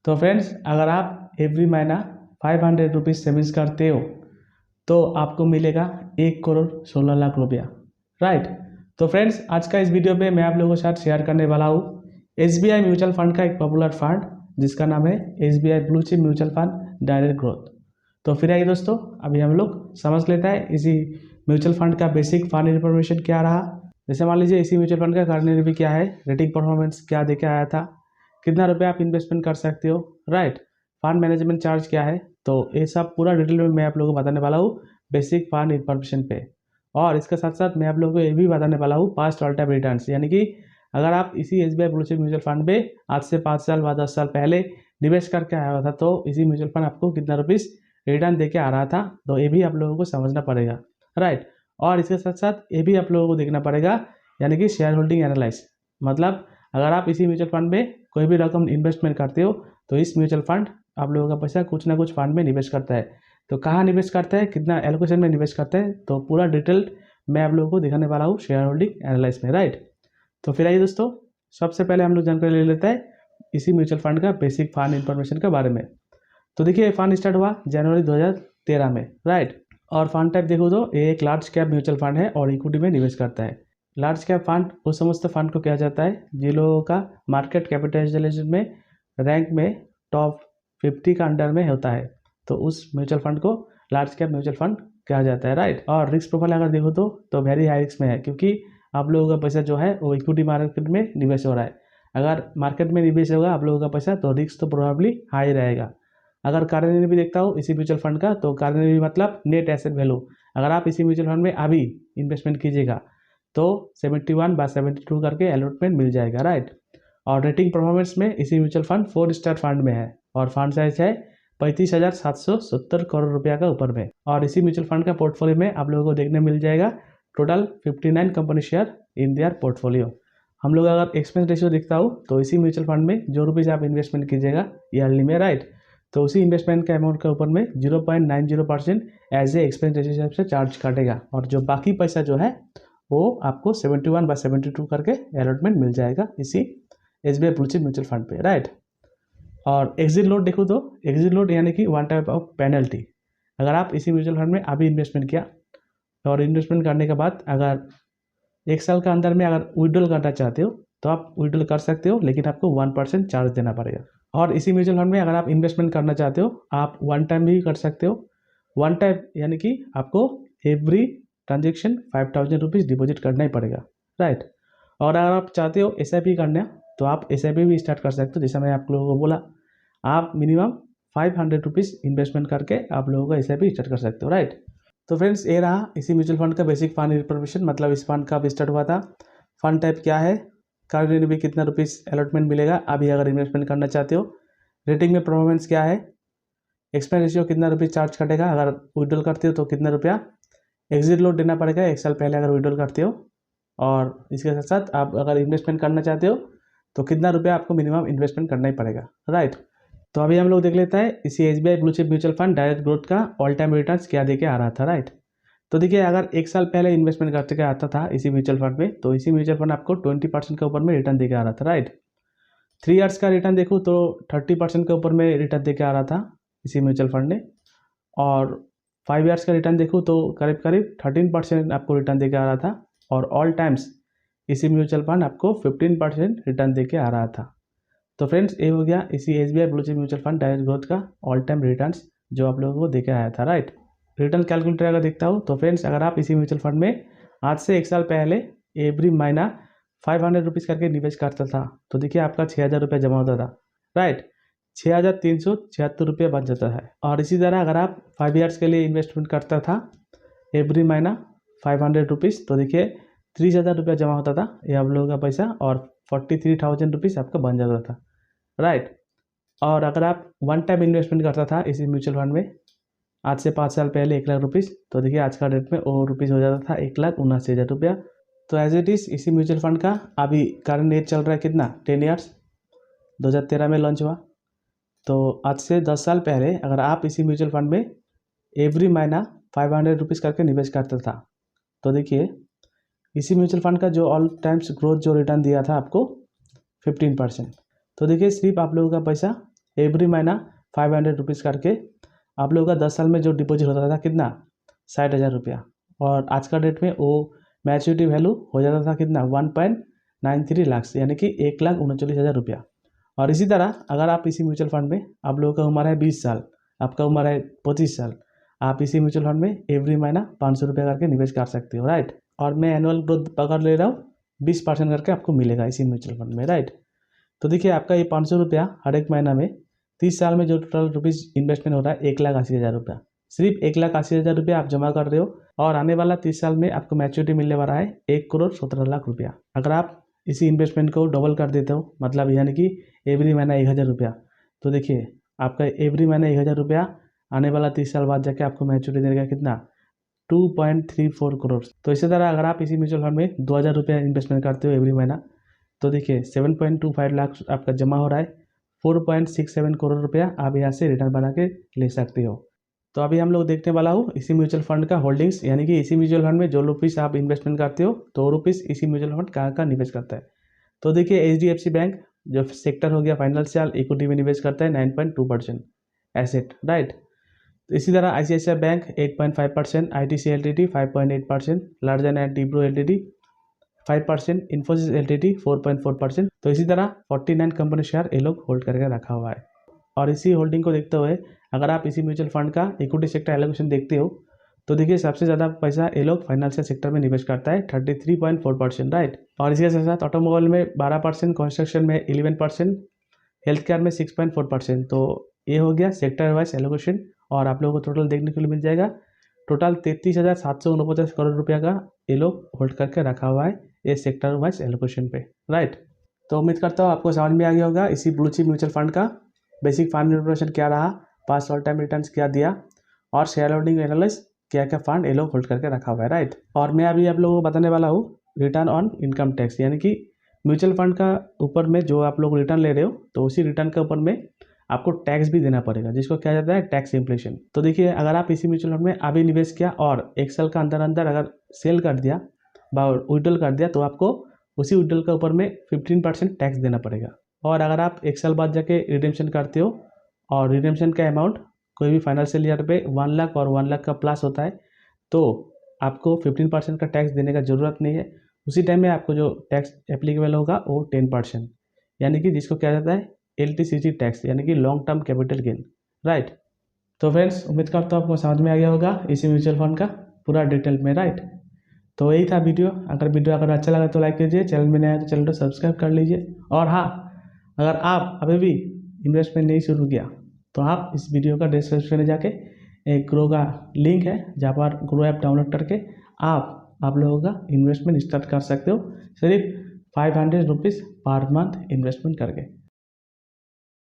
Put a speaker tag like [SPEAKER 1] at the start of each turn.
[SPEAKER 1] तो फ्रेंड्स, अगर आप एवरी महीना 500 रुपीज़ सेविंग्स करते हो तो आपको मिलेगा 1,16,00,000 रुपया, राइट। तो फ्रेंड्स, आज का इस वीडियो पे मैं आप लोगों के साथ शेयर करने वाला हूँ SBI म्यूचुअल फंड का एक पॉपुलर फंड जिसका नाम है SBI blue chip mutual fund direct growth. तो फिर आइए दोस्तों, अभी हम लोग समझ लेते हैं इसी म्यूचुअल फंड का बेसिक फंड इन्फॉर्मेशन क्या रहा। जैसे मान लीजिए इसी म्यूचुअल फंड का करंट भी क्या है, रेटिंग परफॉर्मेंस क्या देके आया था, कितना रुपया आप इन्वेस्टमेंट कर सकते हो, राइट, फंड मैनेजमेंट चार्ज क्या है। तो ये सब पूरा डिटेल में मैं आप लोगों को बताने वाला हूँ बेसिक फंड इन्फॉर्मेशन पे। और इसके साथ साथ मैं आप लोगों को ये भी बताने वाला हूँ पास्ट ऑल टाइम रिटर्न्स, यानी कि अगर आप इसी SBI blue chip mutual fund पे आज से 5 साल बाद 10 साल पहले निवेश करके आया हुआ था तो इसी म्यूचुअल फंड आपको कितना रुपीज़ रिटर्न देके आ रहा था, तो ये भी आप लोगों को समझना पड़ेगा, राइट। और इसके साथ साथ ये भी आप लोगों को देखना पड़ेगा, यानी कि शेयर होल्डिंग एनालाइज, मतलब अगर आप इसी म्यूचुअल फंड में कोई भी रकम इन्वेस्टमेंट करते हो तो इस म्यूचुअल फंड आप लोगों का पैसा कुछ ना कुछ फंड में निवेश करता है। तो कहाँ निवेश करता है, कितना एलोकेशन में निवेश करता है, तो पूरा डिटेल मैं आप लोगों को दिखाने वाला हूँ शेयर होल्डिंग एनालाइज में, राइट। तो फिर आइए दोस्तों, सबसे पहले हम लोग जानकारी ले लेते हैं इसी म्यूचुअल फंड का बेसिक फंड इन्फॉर्मेशन के बारे में। तो देखिए, फंड स्टार्ट हुआ जनवरी 2013 में, राइट। और फंड टाइप देखो तो ये एक लार्ज कैप म्यूचुअल फंड है और इक्विटी में निवेश करता है। लार्ज कैप फंड उस समस्त फंड को कहा जाता है जिन लोगों का मार्केट कैपिटलाइजेशन में रैंक में टॉप 50 का अंडर में होता है, तो उस म्यूचुअल फंड को लार्ज कैप म्यूचुअल फंड कहा जाता है, राइट। और रिस्क प्रोफाइल अगर देखो तो वेरी हाई रिस्क में है, क्योंकि आप लोगों का पैसा जो है वो इक्विटी मार्केट में निवेश हो रहा है। अगर मार्केट में निवेश होगा आप लोगों का पैसा तो रिस्क तो प्रोबेबली हाई रहेगा। अगर कार्य भी देखता हूँ इसी म्यूचुअल फंड का, तो कार्य मतलब नेट एसेट वैल्यू, अगर आप इसी म्यूचुअल फंड में अभी इन्वेस्टमेंट कीजिएगा तो 71/72 करके अलॉटमेंट मिल जाएगा, राइट। और रेटिंग परफॉर्मेंस में इसी म्यूचुअल फंड 4 स्टार फंड में है और फंड साइज है 35,770 करोड़ रुपया का ऊपर में। और इसी म्यूचुअल फंड का पोर्टफोलियो में आप लोगों को देखने मिल जाएगा total 59 company share in their portfolio. हम लोग अगर एक्सपेंस रेशियो देखता हूँ तो इसी म्यूचुअल फंड में जो रुपीज़ आप इन्वेस्टमेंट कीजिएगा ईयरली में, राइट, तो उसी इन्वेस्टमेंट के अमाउंट के ऊपर में 0.90% एज ए एक्सपेंस रेशियो हिसाब से चार्ज काटेगा, और जो बाकी पैसा जो है वो आपको 71/72 करके अलॉटमेंट मिल जाएगा इसी SBI blue chip mutual fund पे, राइट। और एग्जिट लोड देखो तो एग्जिट लोड यानी कि वन टाइप ऑफ पेनल्टी, अगर आप इसी म्यूचुअल फंड में अभी इन्वेस्टमेंट किया और इन्वेस्टमेंट करने के बाद अगर 1 साल के अंदर में अगर विड्रॉल करना चाहते हो तो आप विड्रॉल कर सकते हो, लेकिन आपको 1% चार्ज देना पड़ेगा। और इसी म्यूचुअल फंड में अगर आप इन्वेस्टमेंट करना चाहते हो आप वन टाइम भी कर सकते हो। वन टाइम यानी कि आपको एवरी ट्रांजेक्शन 5,000 रुपीज़ डिपॉजिट करना ही पड़ेगा, राइट। और अगर आप चाहते हो SIP करना तो आप SIP भी स्टार्ट कर सकते हो। जैसा मैं आप लोगों को बोला, आप मिनिमम 500 रुपीज़ इन्वेस्टमेंट करके आप लोगों का SIP स्टार्ट कर सकते हो, राइट। तो फ्रेंड्स, ये रहा इसी म्यूचुअल फंड का बेसिक फंड इन्फॉर्मेशन, मतलब इस फंड कब स्टार्ट हुआ था, फंड टाइप क्या है, करंट भी कितना रुपीज़ अलॉटमेंट मिलेगा अभी अगर इन्वेस्टमेंट करना चाहते हो, रेटिंग में परफॉर्मेंस क्या है, एक्सपेंस रेशियो कितना रुपये चार्ज कटेगा अगर विड्रॉल करते हो तो कितना रुपया, एग्जिट लोड देना पड़ेगा 1 साल पहले अगर विड्रॉल करते हो, और इसके साथ साथ आप अगर इन्वेस्टमेंट करना चाहते हो तो कितना रुपया आपको मिनिमम इन्वेस्टमेंट करना ही पड़ेगा, राइट। तो अभी हम लोग देख लेते हैं इसी SBI blue chip mutual fund direct growth का ऑल टाइम रिटर्न्स क्या देके आ रहा था, राइट। तो देखिए, अगर 1 साल पहले इन्वेस्टमेंट करते क्या आता था इसी म्यूचुअल फंड में, तो इसी म्यूचुअल फंड आपको 20% के ऊपर में रिटर्न देके आ रहा था, राइट। 3 ईयर्स का रिटर्न देखूँ तो 30% के ऊपर में रिटर्न देके आ रहा था इसी म्यूचुअल फंड ने, और 5 ईयर्स का रिटर्न देखूँ तो करीब करीब 13% आपको रिटर्न देके आ रहा था, और ऑल टाइम्स इसी म्यूचुअल फंड आपको 15% रिटर्न देके आ रहा था। तो फ्रेंड्स, ये हो गया इसी SBI blue chip mutual fund direct growth का ऑल टाइम रिटर्न्स जो आप लोगों को देके आया था, राइट। रिटर्न कैलकुलेटर अगर देखता हूँ तो फ्रेंड्स, अगर आप इसी म्यूचुअल फंड में आज से 1 साल पहले एवरी महीना 500 रुपीज़ करके निवेश करता था तो देखिए आपका 6,000 रुपये जमा होता था, राइट, 6,376 रुपये बच जाता है। और इसी तरह अगर आप 5 ईयर्स के लिए इन्वेस्टमेंट करता था एवरी महीना 500 रुपीज़ तो देखिए 30,000 रुपया जमा होता था ये आप लोगों का पैसा, और 43,000 रुपीज़ आपका बन जाता था, राइट। और अगर आप वन टाइम इन्वेस्टमेंट करता था इसी म्यूचुअल फंड में आज से 5 साल पहले 1 लाख रुपीज़ तो देखिए आज का डेट में वो रुपीज़ हो जाता था 1,79,000 रुपया। तो एज इट इज़ इसी म्यूचुअल फंड का अभी करंट एज चल रहा है कितना, 10 ईयर्स, 2013 में लॉन्च हुआ। तो आज से 10 साल पहले अगर आप इसी म्यूचुअल फंड में एवरी महीना 500 रुपीज़ करके निवेश करता था तो देखिए इसी म्यूचुअल फंड का जो ऑल टाइम्स ग्रोथ जो रिटर्न दिया था आपको 15%। तो देखिए सिर्फ आप लोगों का पैसा एवरी महीना 500 रुपीज़ करके आप लोगों का 10 साल में जो डिपॉजिट होता था कितना 60,000 रुपया, और आज का डेट में वो मैच्योरिटी वैल्यू हो जाता था कितना 1.93 लाख, यानी कि 1,39,000 रुपया। और इसी तरह अगर आप इसी म्यूचुअल फंड में, आप लोगों का उम्र है 20 साल, आपका उम्र है 25 साल, आप इसी म्यूचुअल फंड में एवरी महीना 500 रुपया करके निवेश कर सकते हो, राइट। और मैं एनुअल ग्रोथ पकड़ ले रहा हूँ 20% करके आपको मिलेगा इसी म्यूचुअल फंड में, राइट। तो देखिए आपका ये 500 रुपया हर एक महीना में 30 साल में जो टोटल रुपीज़ इन्वेस्टमेंट हो रहा है 1,80,000 रुपया, सिर्फ 1,80,000 रुपया आप जमा कर रहे हो, और आने वाला 30 साल में आपको मैच्योरिटी मिलने वाला है 1,17,00,000 रुपया। अगर आप इसी इन्वेस्टमेंट को डबल कर देते हो, मतलब यानी कि एवरी महीना 1,000 रुपया, तो देखिए आपका एवरी महीना 1,000 रुपया आने वाला 30 साल बाद जाके आपको मैच्योरिटी देगा कितना 2.34 करोड़। तो इसी तरह अगर आप इसी म्यूचुअल फंड में 2,000 रुपया इन्वेस्टमेंट करते हो एवरी महीना, तो देखिए 7.25 लाख आपका जमा हो रहा है, 4.67 करोड़ रुपया आप यहाँ से रिटर्न बना के ले सकते हो। तो अभी हम लोग देखने वाला हूँ इसी म्यूचुअल फंड का होल्डिंग्स, यानी कि इसी म्यूचुअल फंड में जो रुपीज़ आप इन्वेस्टमेंट करते हो तो रुपीज़ इसी म्यूचुअल फंड कहाँ निवेश करता है। तो देखिए HDFC बैंक जो सेक्टर हो गया फाइनेंशियल इक्विटी में निवेश करता है 9.2% एसेट, राइट। तो इसी तरह ICICI bank 8.5%, ITC Ltd 5.8%, Larsen and Toubro Ltd 5%, Infosys Ltd 4.4%। तो इसी तरह 49 कंपनी शेयर ये लोग होल्ड करके रखा हुआ है। और इसी होल्डिंग को देखते हुए अगर आप इसी म्यूचुअल फंड का इक्विटी सेक्टर एलोकेशन देखते हो तो देखिए सबसे ज़्यादा पैसा ये लोग फाइनेंशियल सेक्टर में निवेश करता है 33.4%, राइट। और इसके साथ साथ ऑटोमोबाइल में 12%, कंस्ट्रक्शन में 11%, हेल्थ केयर में 6.4%। तो ये हो गया सेक्टर वाइज एलोकेशन, और आप लोगों को टोटल देखने के लिए मिल जाएगा टोटल 33,749 करोड़ रुपया का ये लोग होल्ड करके रखा हुआ है ये सेक्टर वाइज एलोकेशन पे, राइट। तो उम्मीद करता हूँ आपको समझ में आ गया होगा इसी ब्लू चिप म्यूचुअल फंड का बेसिक फंड इन्फॉर्मेशन क्या रहा, पास्ट ऑल टाइम रिटर्न्स क्या दिया, और शेयर होल्डिंग एनालिस क्या क्या फंड ये लोग होल्ड करके रखा हुआ है, राइट। और मैं अभी आप लोगों को बताने वाला हूँ रिटर्न ऑन इनकम टैक्स, यानी कि म्यूचुअल फंड का ऊपर में जो आप लोग रिटर्न ले रहे हो तो उसी रिटर्न के ऊपर में आपको टैक्स भी देना पड़ेगा, जिसको क्या जाता है टैक्स इन्फ्लेशन। तो देखिए अगर आप इसी म्यूचुअल फंड में अभी निवेश किया और एक साल का अंदर अंदर अगर सेल कर दिया विड्रॉल कर दिया तो आपको उसी विड्रॉल के ऊपर में 15% टैक्स देना पड़ेगा। और अगर आप एक साल बाद जाके रिडेम्पशन करते हो और रिडेम्पशन का अमाउंट कोई भी फाइनेंशियल ईयर पे 1 लाख और 1 लाख का प्लस होता है तो आपको 15% का टैक्स देने का ज़रूरत नहीं है। उसी टाइम में आपको जो टैक्स एप्लीकेबल होगा वो 10%, यानी कि जिसको क्या जाता है LTCG टैक्स, यानी कि long term capital gain, right. तो फ्रेंड्स उम्मीद करता हूँ आपको समझ में आ गया होगा इसी म्यूचुअल फंड का पूरा डिटेल में, राइट। तो यही था वीडियो। अगर वीडियो अगर अच्छा लगा तो लाइक कीजिए, चैनल में नया है तो चैनल को सब्सक्राइब कर लीजिए। और हाँ, अगर आप अभी भी इन्वेस्टमेंट नहीं शुरू किया तो आप इस वीडियो का डिस्क्रिप्शन में जाके एक ग्रो का लिंक है जहाँ पर ग्रो ऐप डाउनलोड करके आप लोगों का इन्वेस्टमेंट स्टार्ट कर सकते हो सिर्फ 500 रुपीज़ पर मंथ इन्वेस्टमेंट करके।